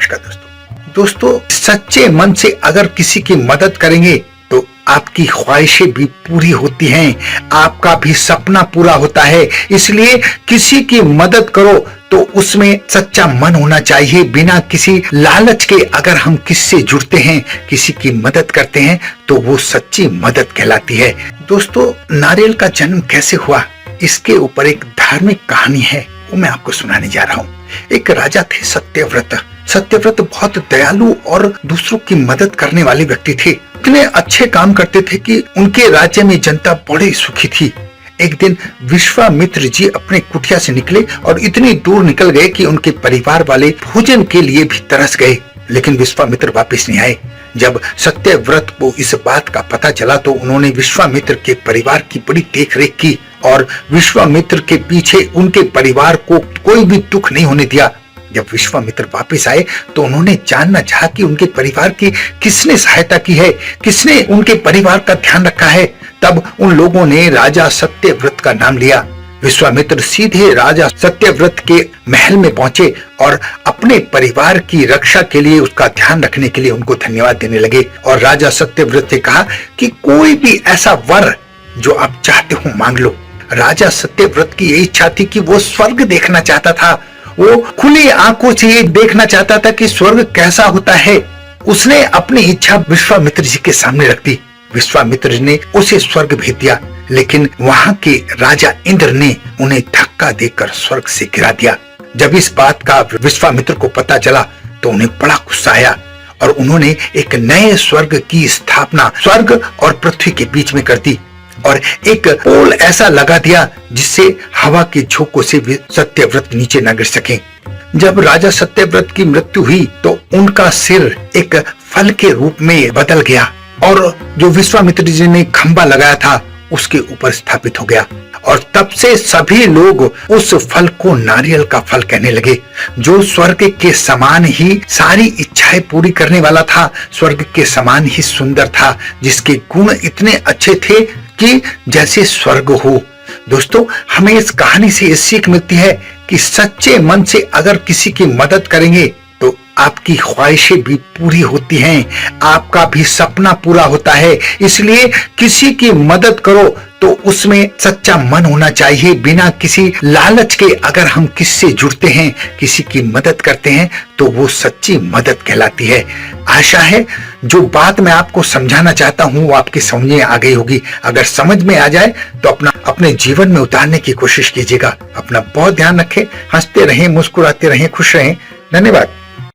नमस्कार दोस्तों, सच्चे मन से अगर किसी की मदद करेंगे तो आपकी ख्वाहिशें भी पूरी होती हैं, आपका भी सपना पूरा होता है। इसलिए किसी की मदद करो तो उसमें सच्चा मन होना चाहिए, बिना किसी लालच के। अगर हम किससे जुड़ते हैं, किसी की मदद करते हैं तो वो सच्ची मदद कहलाती है। दोस्तों, नारियल का जन्म कैसे हुआ, इसके ऊपर एक धार्मिक कहानी है, वो मैं आपको सुनाने जा रहा हूँ। एक राजा थे सत्यव्रत बहुत दयालु और दूसरों की मदद करने वाले व्यक्ति थे। इतने अच्छे काम करते थे कि उनके राज्य में जनता बड़ी सुखी थी। एक दिन विश्वामित्र जी अपने कुटिया से निकले और इतनी दूर निकल गए कि उनके परिवार वाले भोजन के लिए भी तरस गए, लेकिन विश्वामित्र वापस नहीं आए। जब सत्यव्रत को इस बात का पता चला तो उन्होंने विश्वामित्र के परिवार की बड़ी देखरेख की और विश्वामित्र के पीछे उनके परिवार को कोई भी दुख नहीं होने दिया। जब विश्वामित्र वापस आए तो उन्होंने जानना चाहा कि उनके परिवार की किसने सहायता की है, किसने उनके परिवार का ध्यान रखा है। तब उन लोगों ने राजा सत्यव्रत का नाम लिया। विश्वामित्र सीधे राजा सत्यव्रत के महल में पहुंचे और अपने परिवार की रक्षा के लिए, उसका ध्यान रखने के लिए उनको धन्यवाद देने लगे। और राजा सत्यव्रत ने कहा कि कोई भी ऐसा वर जो आप चाहते हो मांग लो। राजा सत्यव्रत की यही इच्छा थी कि वो स्वर्ग देखना चाहता था। वो खुली आंखों से ये देखना चाहता था कि स्वर्ग कैसा होता है। उसने अपनी इच्छा विश्वामित्र जी के सामने रख दी। विश्वामित्र ने उसे स्वर्ग भेज दिया, लेकिन वहां के राजा इंद्र ने उन्हें धक्का देकर स्वर्ग से गिरा दिया। जब इस बात का विश्वामित्र को पता चला तो उन्हें बड़ा गुस्सा आया और उन्होंने एक नए स्वर्ग की स्थापना स्वर्ग और पृथ्वी के बीच में कर दी और एक पोल ऐसा लगा दिया जिससे हवा के झोंकों से सत्यव्रत नीचे न गिर सके। जब राजा सत्यव्रत की मृत्यु हुई तो उनका सिर एक फल के रूप में बदल गया और जो विश्वामित्र जी ने खंबा लगाया था उसके ऊपर स्थापित हो गया। और तब से सभी लोग उस फल को नारियल का फल कहने लगे, जो स्वर्ग के समान ही सारी इच्छाएं पूरी करने वाला था, स्वर्ग के समान ही सुंदर था, जिसके गुण इतने अच्छे थे कि जैसे स्वर्ग हो। दोस्तों, हमें इस कहानी से ये सीख मिलती है कि सच्चे मन से अगर किसी की मदद करेंगे तो आपकी ख्वाहिशें भी पूरी होती हैं, आपका भी सपना पूरा होता है। इसलिए किसी की मदद करो तो उसमें सच्चा मन होना चाहिए, बिना किसी लालच के। अगर हम किससे जुड़ते हैं, किसी की मदद करते हैं तो वो सच्ची मदद कहलाती है। आशा है जो बात मैं आपको समझाना चाहता हूँ वो आपके समझ में आ गई होगी। अगर समझ में आ जाए तो अपने जीवन में उतारने की कोशिश कीजिएगा। अपना बहुत ध्यान रखें, हंसते रहें, मुस्कुराते रहें, खुश रहें। धन्यवाद।